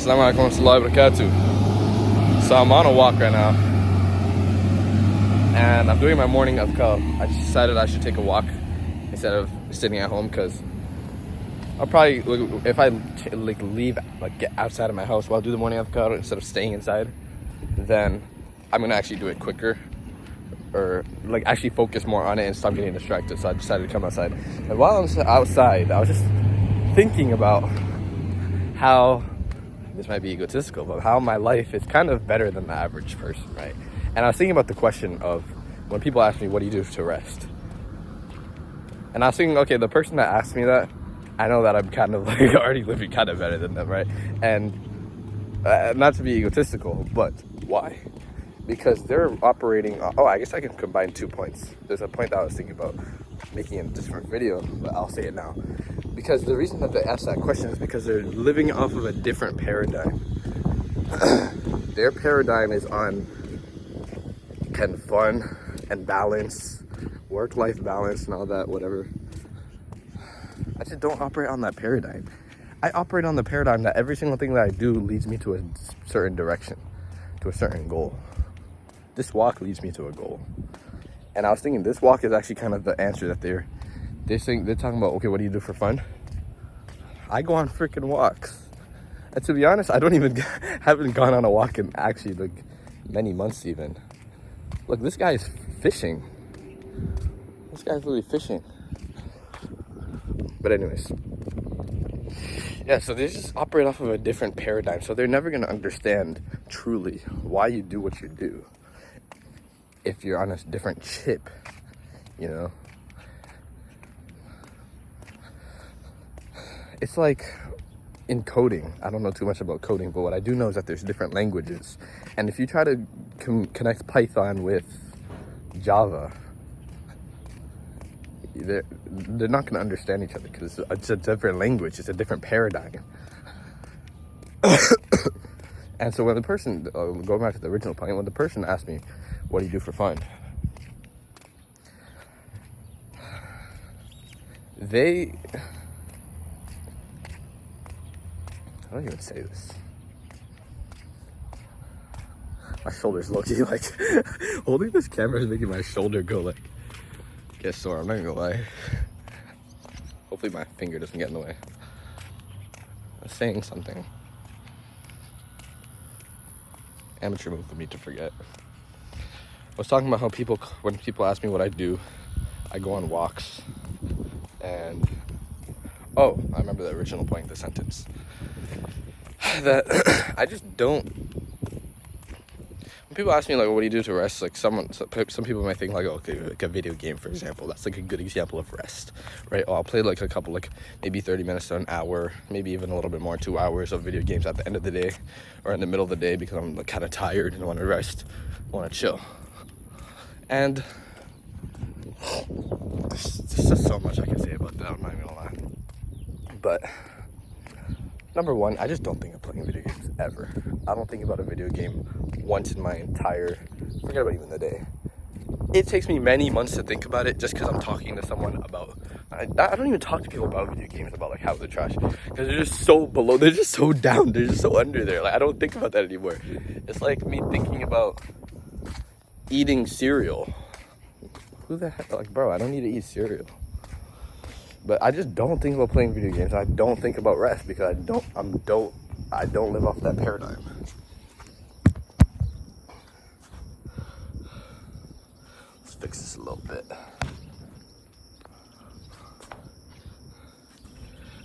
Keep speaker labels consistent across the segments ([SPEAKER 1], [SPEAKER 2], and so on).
[SPEAKER 1] Assalamu alaikum warahmatullahi wabarakatuh. So I'm on a walk right now, and I'm doing my morning adhkar. I just decided I should take a walk instead of sitting at home, because I'll probably, if I leave, get outside of my house while I do the morning adhkar instead of staying inside, then I'm gonna actually do it quicker, or actually focus more on it and stop getting distracted. So I decided to come outside. And while I'm outside, I was just thinking about how, this might be egotistical, but how my life is kind of better than the average person, right? And I was thinking about the question of when people ask me, what do you do to rest? And I was thinking, okay, the person that asked me that, I know that I'm kind of already living kind of better than them, right? And not to be egotistical, but why? Because they're operating, I guess I can combine 2 points. There's a point that I was thinking about making in a different video, but I'll say it now. Because the reason that they ask that question is because they're living off of a different paradigm. Their paradigm is on kind of fun and balance, work-life balance and all that, whatever. I just don't operate on that paradigm. I operate on the paradigm that every single thing that I do leads me to a certain direction, to a certain goal. This walk leads me to a goal. And I was thinking this walk is actually kind of the answer that they're talking about. Okay, what do you do for fun? I go on freaking walks. And to be honest, I haven't gone on a walk in actually many months even. Look, this guy is fishing. This guy's really fishing. But anyways, yeah, so they just operate off of a different paradigm. So they're never going to understand truly why you do what you do if you're on a different chip, you know? It's like in coding. I don't know too much about coding, but what I do know is that there's different languages. And if you try to connect Python with Java, they're not going to understand each other because it's a different language. It's a different paradigm. And so when the person, going back to the original point, when the person asked me, what do you do for fun? I don't even say this. My shoulder's low-key, holding this camera is making my shoulder go, get sore. I'm not gonna lie. Hopefully my finger doesn't get in the way. I was saying something. Amateur move for me to forget. I was talking about how when people ask me what I do, I go on walks. And, I remember the original point of the sentence. That I just don't. When people ask me, what do you do to rest? Some people might think, okay, a video game, for example. That's a good example of rest, right? I'll play a couple, maybe 30 minutes to an hour, maybe even a little bit more, 2 hours of video games at the end of the day or in the middle of the day because I'm kind of tired and I want to rest, I want to chill. And there's just so much I can say about that, I'm not even gonna lie. But number one, I just don't think of playing video games ever. I don't think about a video game once in my forget about even the day. It takes me many months to think about it just because I'm talking to someone about, I don't even talk to people about video games, about how they're trash, because they're just so below, they're just so down, they're just so under there. I don't think about that anymore. It's like me thinking about eating cereal. Who the heck, bro, I don't need to eat cereal. But I just don't think about playing video games. I don't think about rest because I don't live off that paradigm. Let's fix this a little bit.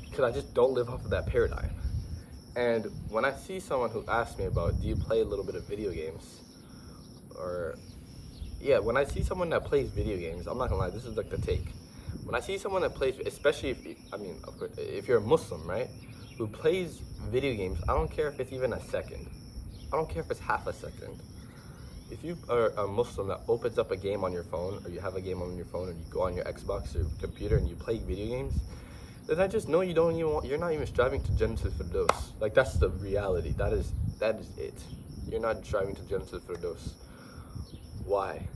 [SPEAKER 1] Because I just don't live off of that paradigm. And when I see someone who asks me about, do you play a little bit of video games? When I see someone that plays video games, I'm not gonna lie, this is the take. When I see someone that plays, especially of course, if you're a Muslim, right, who plays video games, I don't care if it's even a second. I don't care if it's half a second. If you are a Muslim that opens up a game on your phone, or you have a game on your phone, and you go on your Xbox or computer and you play video games, then I just know you're not even striving to Jannatul Firdaus. That's the reality. That is it. You're not striving to Jannatul Firdaus. Why?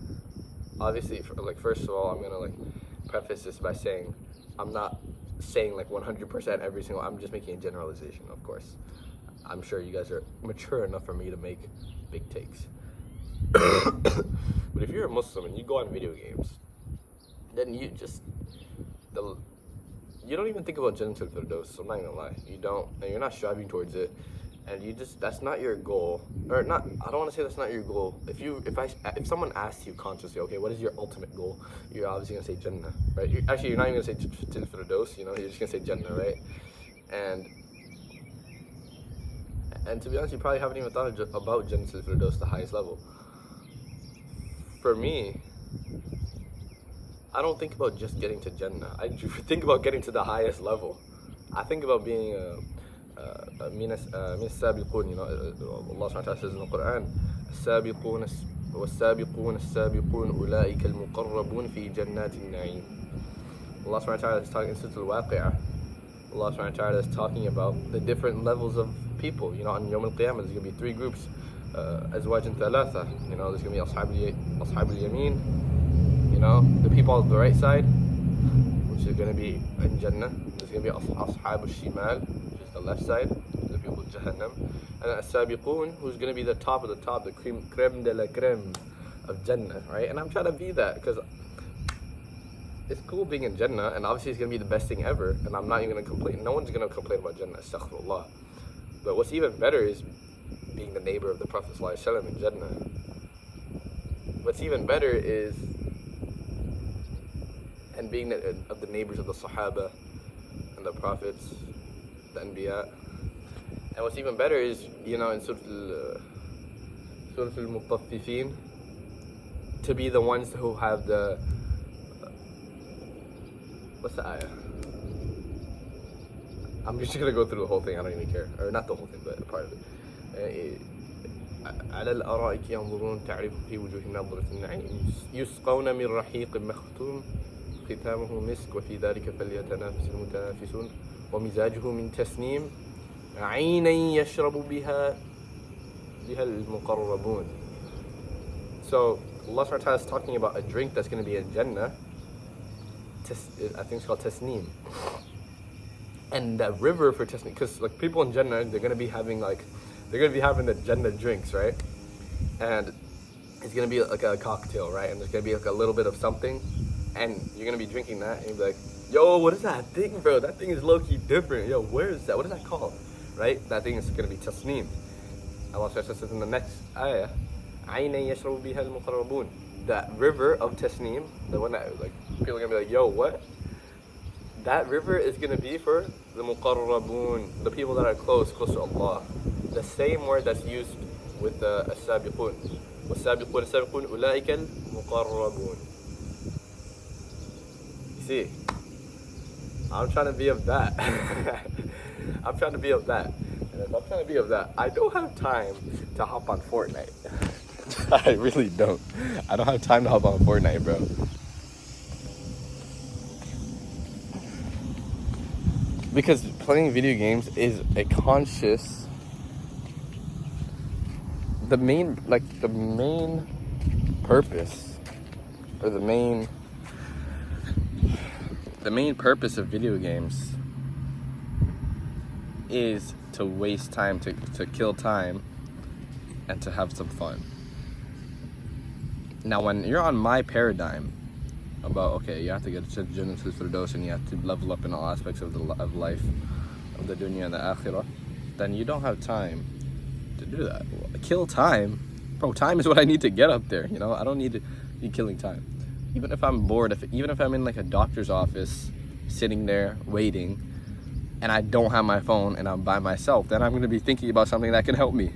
[SPEAKER 1] Obviously, first of all, I'm gonna preface this by saying I'm not saying 100% every single, I'm just making a generalization, of course. I'm sure you guys are mature enough for me to make big takes. But if you're a Muslim and you go on video games, then you don't even think about Jannah al-Firdaus. I'm not gonna lie, you don't, and you're not striving towards it, and that's not your goal, or not. I don't want to say that's not your goal. If someone asks you consciously, okay, what is your ultimate goal? You're obviously gonna say Jannah, right? You're not even gonna say Jannah al-Firdaus. You're just gonna say Jannah, right? And to be honest, you probably haven't even thought about Jannah al-Firdaus, the highest level. For me, I don't think about just getting to Jannah. I think about getting to the highest level. I think about being min as-sabiqun. Allah subhanahu wa ta'ala says in the Quran, as-sabiqun was-sabiqun as-sabiqun ulaika al-muqarrabun fi jannatin na'im. Allah subhanahu wa ta'ala is talking in Surah Al-Waqi'ah. Allah subhanahu wa ta'ala is talking about the different levels of people. On Yawm al-Qiyamah, there's going to be 3 groups. Azwajin thalatha. There's going to be Ashab al-Yamin. The people on the right side, which is going to be in Jannah. There's going to be Ashab al-Shimal, which is the left side, the people of Jahannam. And then As-Sabiqun, who's going to be the top of the top, the creme de la creme of Jannah, right? And I'm trying to be that, because it's cool being in Jannah, and obviously it's going to be the best thing ever, and I'm not even going to complain. No one's going to complain about Jannah, astaghfirullah. But what's even better is being the neighbor of the Prophet ﷺ in Jannah. What's even better is being of the neighbors of the Sahaba and the Prophets, the Anbiya. And what's even better is, in Surah Al-Mutaffifin, to be the ones who have the, what's the ayah? I'm just going to go through the whole thing, I don't even care. Or not the whole thing, but a part of it. على الأرائك ينظرون تعرف في وجوههم نظرة النعيم يسقون من رحيق مختوم ختامه مسك وفي ذلك فليتنافس المتنافسون ومزاجه من تسنيم عينا يشرب بها المقربون. So Allah subhanahu wa ta'ala is talking about a drink that's going to be in Jannah. I think it's called Tasneem. And that river for Tasneem, because people in Jannah, they're going to be having the Jannah drinks, right? And it's going to be like a cocktail, right? And there's going to be a little bit of something, and you're going to be drinking that, and you'll be like, yo, what is that thing, bro? That thing is low-key different. Yo, where is that? What is that called? Right? That thing is going to be Tasneem. Allah says in the next ayah, عَيْنًا يَشْرَبُ بِهَا الْمُقَرَّبُونَ. That river of Tasneem, the one that people are going to be like, yo, what? That river is going to be for the muqarrabun, the people that are close to Allah. The same word that's used with the as-sabiqun. Was-sabiqun as-sabiqun ulaika al-muqarrabun. You see, I'm trying to be of that. I'm trying to be of that. And if I'm trying to be of that, I don't have time to hop on Fortnite. I really don't. I don't have time to hop on Fortnite, bro. Because playing video games is a conscious, the main purpose, or the main purpose of video games is to waste time, to kill time, and to have some fun. Now, when you're on my paradigm about, okay, you have to get to Jannah al-Firdaus and you have to level up in all aspects of life, of the dunya and the akhirah, then you don't have time to do that. Kill time? Bro, time is what I need to get up there, I don't need to be killing time. Even if I'm bored, even if I'm in a doctor's office, sitting there, waiting, and I don't have my phone and I'm by myself, then I'm going to be thinking about something that can help me.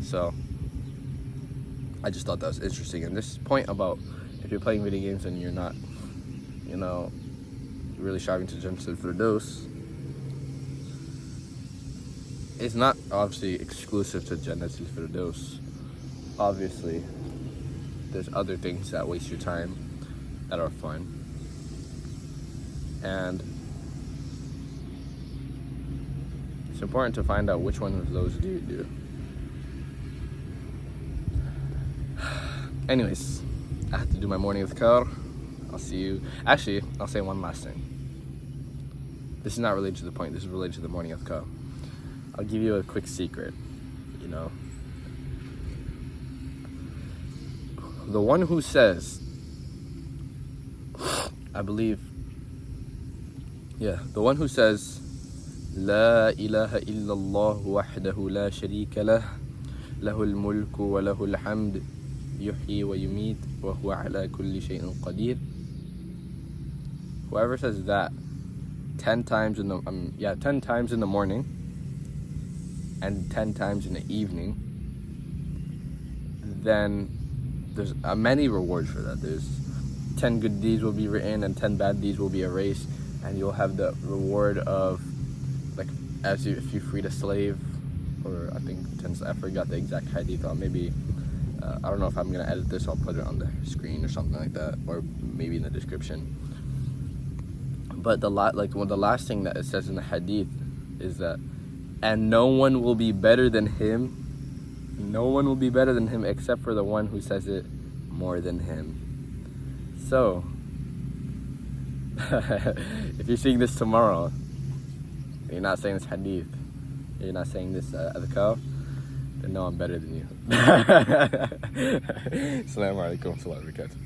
[SPEAKER 1] So I just thought that was interesting. And this point about if you're playing video games and you're not, really striving to Jannah al-Firdaus, it's not obviously exclusive to Jannah al-Firdaus. Obviously, there's other things that waste your time that are fun. And it's important to find out which one of those do you do. Anyways, I have to do my morning adhkar. I'll see you. Actually, I'll say one last thing. This is not related to the point. This is related to the morning adhkar. I'll give you a quick secret, you know. The one who says, I believe, the one who says, لا إله إلا الله وحده لا شريك له له الملك وله الحمد يحيي ويميت وهو على كل شيء قدير. Whoever says that 10 times in the 10 times in the morning and 10 times in the evening, then there's many rewards for that. There's 10 good deeds will be written and 10 bad deeds will be erased, and you'll have the reward of, like, if you freed a slave, or I forgot the exact hadith. Maybe I don't know if I'm gonna edit this. I'll put it on the screen or something like that, or maybe in the description. But the last thing that it says in the hadith is that, and no one will be better than him. No one will be better than him except for the one who says it more than him. So, if you're seeing this tomorrow, you're not saying this hadith, you're not saying this adhkar, then no, I'm better than you. Assalamu alaikum wa rahmatullahi wa barakatuh.